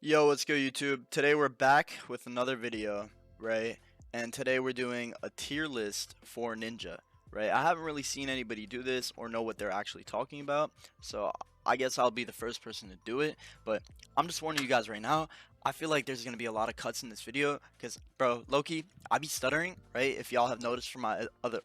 Yo, what's good YouTube? Today we're back with another video, right? And today we're doing a tier list for Ninja, right? I haven't really seen anybody do this or know what they're actually talking about, so I guess I'll be the first person to do it. But I'm just warning you guys right now, I feel like there's gonna be a lot of cuts in this video, because bro, low-key, I be stuttering, right? If y'all have noticed from my other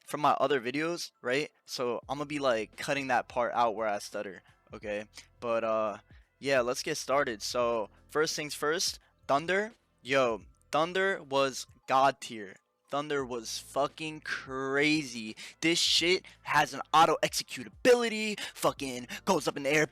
from my other videos, right? So I'm gonna be like cutting that part out where I stutter, okay? But yeah, let's get started. So first things first, Thunder. Yo, Thunder was god tier. Thunder was fucking crazy. This shit has an auto executability, fucking goes up in the air,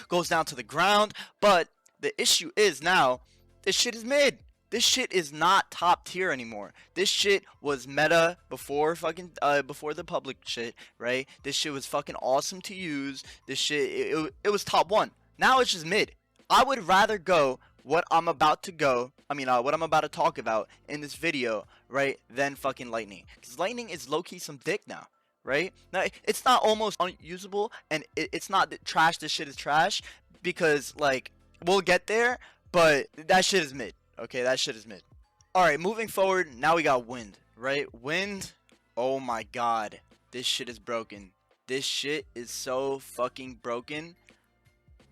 goes down to the ground. But the issue is now, this shit is mid. This shit is not top tier anymore. This shit was meta before before the public shit, right? This shit was fucking awesome to use. This shit it was top 1. Now it's just mid. I would rather go what I'm about to talk about in this video, right, than fucking Lightning. Cuz Lightning is low-key some dick now, right? Now it's not almost unusable, and it's not trash. This shit is trash because like we'll get there, but that shit is mid. Okay, that shit is mid. Alright, moving forward, now we got Wind, right? Wind, oh my god. This shit is broken. This shit is so fucking broken.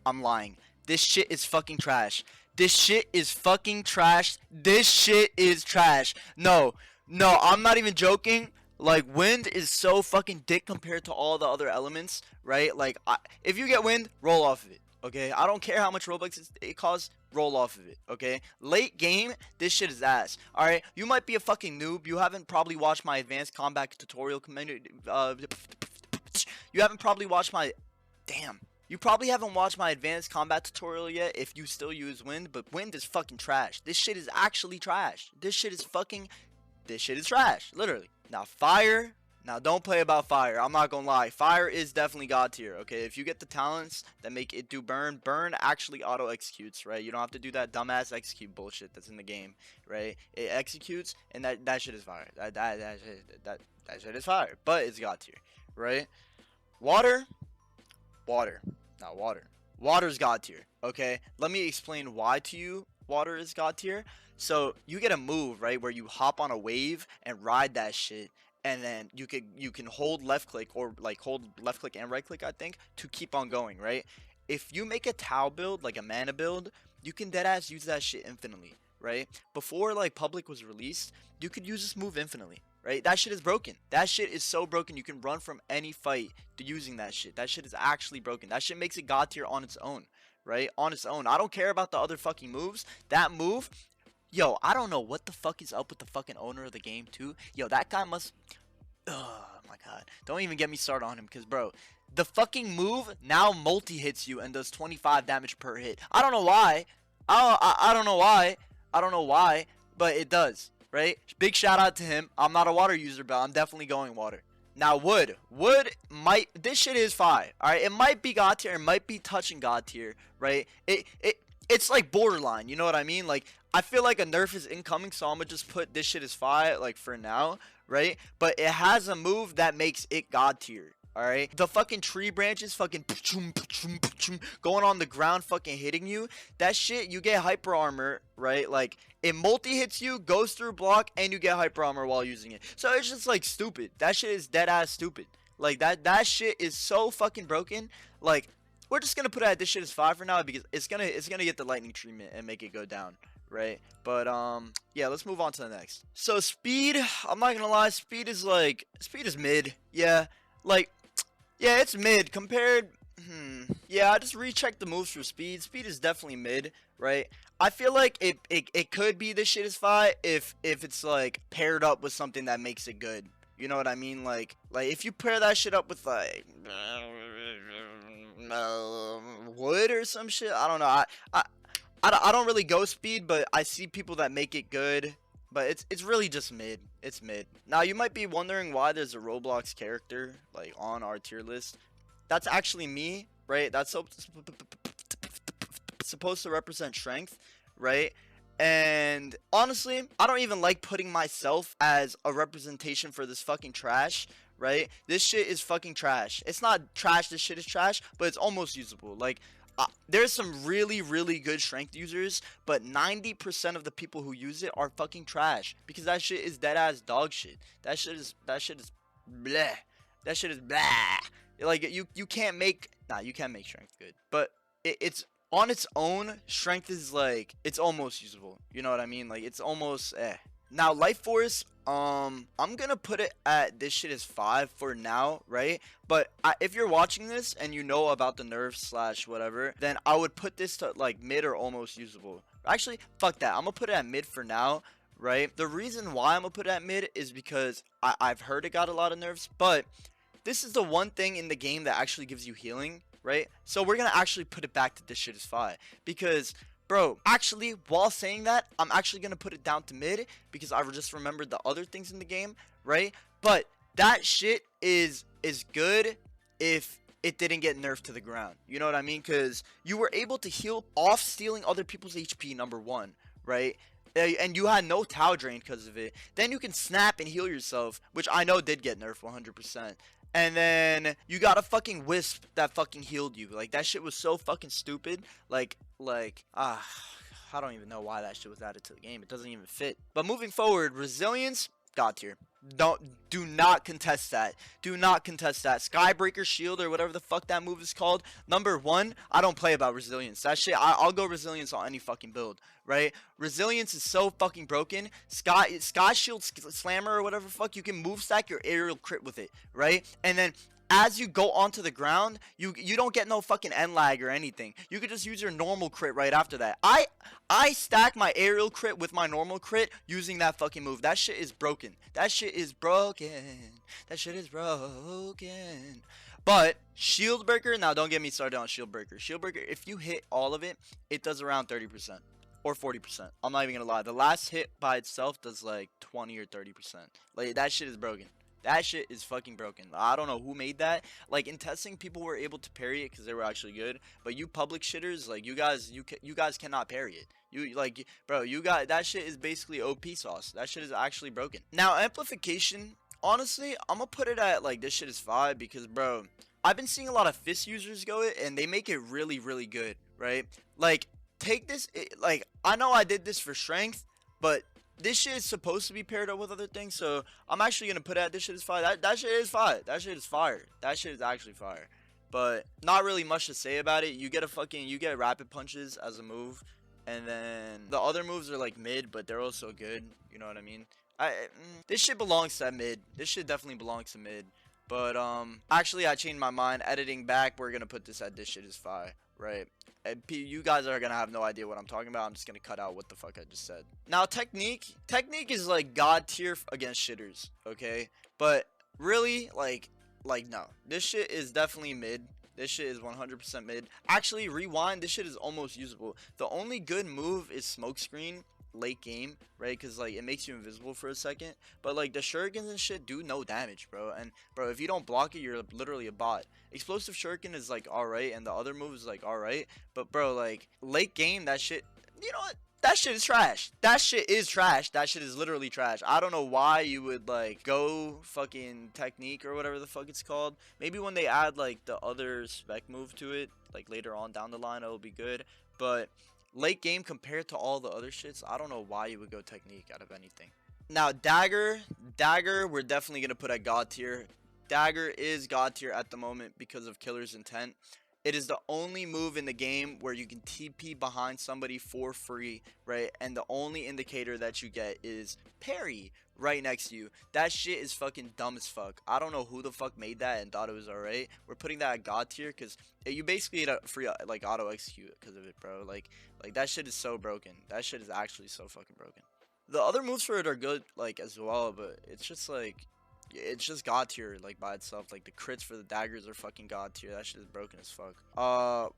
I'm lying. This shit is fucking trash. This shit is fucking trash. This shit is trash. No, I'm not even joking. Like, Wind is so fucking dick compared to all the other elements, right? Like, if you get Wind, roll off of it. Okay, I don't care how much Robux it costs, roll off of it. Okay, late game, this shit is ass. All right, you might be a fucking noob. You haven't probably watched my advanced combat tutorial community. You haven't probably watched my You probably haven't watched my advanced combat tutorial yet if you still use Wind, but Wind is fucking trash. This shit is actually trash. This shit is trash, literally. Now Fire. Now, don't play about Fire. I'm not gonna lie. Fire is definitely god tier, okay? If you get the talents that make it do Burn, Burn actually auto-executes, right? You don't have to do that dumbass execute bullshit that's in the game, right? It executes, and that shit is fire. That shit is fire, but it's god tier, right? Water. Not water. Water's god tier, okay? Let me explain why to you water is god tier. So, you get a move, right, where you hop on a wave and ride that shit. And then you can hold left click, or like hold left click and right click, I think, to keep on going, right? If you make a Tau build, like a mana build, you can deadass use that shit infinitely, right? Before like public was released, you could use this move infinitely, right? That shit is broken. That shit is so broken. You can run from any fight to using that shit. That shit is actually broken. That shit makes it god tier on its own, right? On its own. I don't care about the other fucking moves. That move. Yo, I don't know what the fuck is up with the fucking owner of the game, too. Yo, that guy must... Oh, my God. Don't even get me started on him, because, bro, the fucking move now multi-hits you and does 25 damage per hit. I don't know why. I don't know why. I don't know why, but it does, right? Big shout out to him. I'm not a water user, but I'm definitely going water. Now, Wood. Wood might... This shit is fire, alright? It might be god tier. It might be touching god tier, right? It's like borderline, you know what I mean? Like, I feel like a nerf is incoming, so I'm gonna just put this shit as fire, like, for now, right? But it has a move that makes it god tier, alright? The fucking tree branches fucking going on the ground, fucking hitting you. That shit, you get hyper armor, right? Like, it multi-hits you, goes through block, and you get hyper armor while using it. So it's just, like, stupid. That shit is dead-ass stupid. Like, that shit is so fucking broken. Like, we're just gonna put it at this shit is 5 for now, because it's gonna get the lightning treatment and make it go down, right? But yeah, let's move on to the next. So speed, I'm not gonna lie, speed is mid. Yeah, like, yeah, it's mid compared. Yeah, I just rechecked the moves for speed. Speed is definitely mid, right? I feel like it could be this shit is 5 if it's like paired up with something that makes it good. You know what I mean? Like if you pair that shit up with like wood or some shit. I don't know. I don't really go speed, but I see people that make it good. But it's really just mid. It's mid. Now you might be wondering why there's a Roblox character like on our tier list. That's actually me, right? That's supposed to represent strength, right? And honestly, I don't even like putting myself as a representation for this fucking trash, right? This shit is fucking trash. It's not trash, this shit is trash, but it's almost usable. Like, there's some really good strength users, but 90% of the people who use it are fucking trash because that shit is dead ass dog shit. That shit is bleh. That shit is blah. Like you can't make you can't make strength good, but it's on its own. Strength is like it's almost usable. You know what I mean? Like it's almost eh. Now life force, I'm gonna put it at this shit is 5 for now, right? But if you're watching this and you know about the nerfs slash whatever, then I would put this to like mid or almost usable. Actually, fuck that. I'm gonna put it at mid for now, right? The reason why I'm gonna put it at mid is because I've heard it got a lot of nerfs, but this is the one thing in the game that actually gives you healing, right? So we're gonna actually put it back to this shit is 5 because bro, actually, while saying that, I'm actually going to put it down to mid because I just remembered the other things in the game, right? But that shit is good if it didn't get nerfed to the ground. You know what I mean? Because you were able to heal off stealing other people's HP, number one, right? And you had no tower drain because of it. Then you can snap and heal yourself, which I know did get nerfed 100%. And then you got a fucking wisp that fucking healed you. Like that shit was so fucking stupid. I don't even know why that shit was added to the game. It doesn't even fit. But moving forward, resilience, god tier. Do not contest that. Do not contest that. Skybreaker shield or whatever the fuck that move is called. Number one, I don't play about resilience. That shit, I'll go resilience on any fucking build, right? Resilience is so fucking broken. Sky shield slammer or whatever the fuck, you can move stack your aerial crit with it, right? And then as you go onto the ground, you don't get no fucking end lag or anything. You could just use your normal crit right after that. I stack my aerial crit with my normal crit using that fucking move. That shit is broken. That shit is broken. That shit is broken. But shield breaker, now don't get me started on shield breaker. Shield breaker, if you hit all of it, it does around 30% or 40%. I'm not even gonna lie. The last hit by itself does like 20 or 30%. Like that shit is broken. That shit is fucking broken. I don't know who made that. Like in testing, people were able to parry it because they were actually good. But you public shitters, like you guys cannot parry it. You got that shit is basically OP sauce. That shit is actually broken. Now amplification, honestly, I'm gonna put it at like this shit is 5 because bro, I've been seeing a lot of fist users go it and they make it really good, right? Like take this, like I know I did this for strength, but this shit is supposed to be paired up with other things, so I'm actually gonna put out this shit is fire. That shit is fire. That shit is fire. That shit is actually fire. But not really much to say about it. You get rapid punches as a move, and then the other moves are like mid, but they're also good. You know what I mean? This shit belongs to mid. This shit definitely belongs to mid. But actually I changed my mind. Editing back, we're gonna put this at this shit is fire, right? You guys are gonna have no idea what I'm talking about. I'm just gonna cut out what the fuck I just said. Now technique is like god tier against shitters, okay? But really, like no, this shit is definitely mid. This shit is 100% mid. Actually, rewind, this shit is almost usable. The only good move is smokescreen late game, right? Because like it makes you invisible for a second, but like the shurikens and shit do no damage, bro. And bro, if you don't block it, you're literally a bot. Explosive shuriken is like alright, and the other moves is like alright, but bro, like late game, that shit, you know what, that shit is trash. That shit is trash. That shit is literally trash. I don't know why you would like go fucking technique or whatever the fuck it's called. Maybe when they add like the other spec move to it, like later on down the line, it'll be good. But late game compared to all the other shits, I don't know why you would go technique out of anything. Now dagger, we're definitely gonna put at god tier. Dagger is god tier at the moment because of killer's intent. It is the only move in the game where you can TP behind somebody for free, right? And the only indicator that you get is parry right next to you. That shit is fucking dumb as fuck. I don't know who the fuck made that and thought it was alright. We're putting that at god tier because you basically get a free like auto execute because of it, bro. Like that shit is so broken. That shit is actually so fucking broken. The other moves for it are good like as well, but it's just like it's just god tier like by itself. Like the crits for the daggers are fucking god tier. That shit is broken as fuck.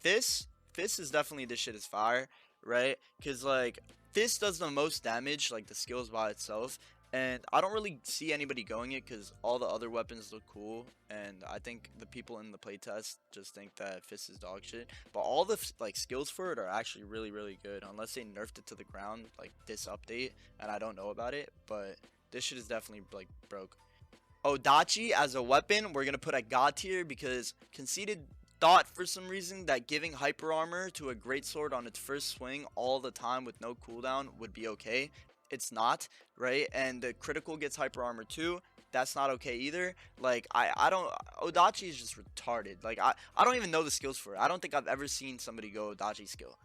Fist is definitely this shit is fire, right? Because like Fist does the most damage, like the skills by itself, and I don't really see anybody going it because all the other weapons look cool, and I think the people in the playtest just think that Fist is dog shit. But all the like skills for it are actually really good, unless they nerfed it to the ground like this update, and I don't know about it. But this shit is definitely like broke. Odachi as a weapon, we're gonna put at god tier because conceded thought for some reason that giving hyper armor to a greatsword on its first swing all the time with no cooldown would be okay. It's not, right? And the critical gets hyper armor too. That's not okay either. Like I don't, Odachi is just retarded. Like I don't even know the skills for it. I don't think I've ever seen somebody go Odachi skill.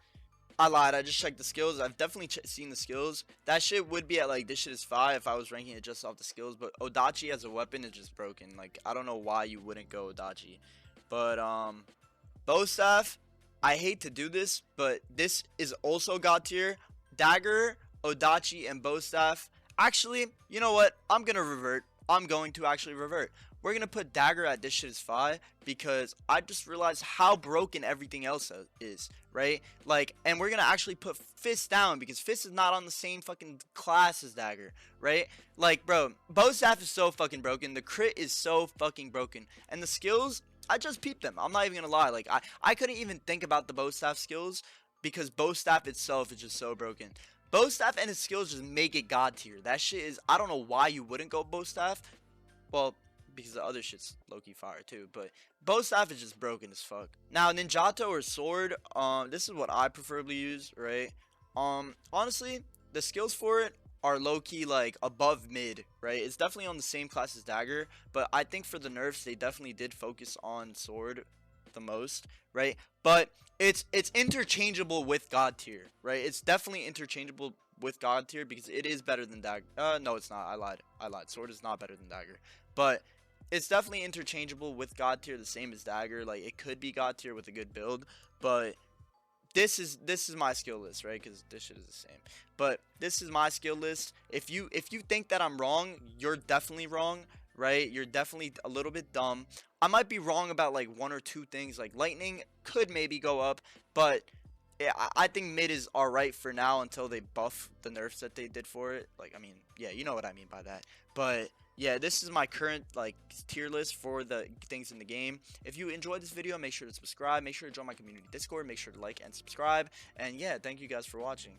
I lied. I just checked the skills. I've definitely seen the skills. That shit would be at like this shit is 5 if I was ranking it just off the skills. But Odachi as a weapon is just broken. Like I don't know why you wouldn't go Odachi. But bow staff. I hate to do this, but this is also god tier. Dagger, Odachi, and bow staff. Actually, you know what? I'm gonna revert. I'm going to actually revert. We're gonna put Dagger at this shit is 5 because I just realized how broken everything else is, right? Like, and we're gonna actually put Fist down because Fist is not on the same fucking class as Dagger, right? Like, bro, bow staff is so fucking broken. The crit is so fucking broken, and the skills, I just peeped them. I'm not even gonna lie. Like, I couldn't even think about the bow staff skills because bow staff itself is just so broken. Bow staff and his skills just make it god tier. That shit is, I don't know why you wouldn't go bow staff. Well, because the other shit's low-key fire too, but bow staff is just broken as fuck. Now ninjato or sword, this is what I preferably use, right? Honestly, the skills for it are low-key like above mid, right? It's definitely on the same class as dagger, but I think for the nerfs they definitely did focus on sword the most, right? But it's interchangeable with god tier, right? It's definitely interchangeable with god tier because it is better than dagger. No, it's not. I lied. Sword is not better than dagger, but it's definitely interchangeable with god tier, the same as dagger. Like it could be god tier with a good build, but this is my skill list, right? Because this shit is the same, but this is my skill list. If you think that I'm wrong, you're definitely wrong, right? You're definitely a little bit dumb. I might be wrong about like 1 or 2 things. Like lightning could maybe go up, but yeah, I think mid is alright for now until they buff the nerfs that they did for it. Like, I mean, yeah, you know what I mean by that. But yeah, this is my current like tier list for the things in the game. If you enjoyed this video, make sure to subscribe. Make sure to join my community Discord. Make sure to like and subscribe. And yeah, thank you guys for watching.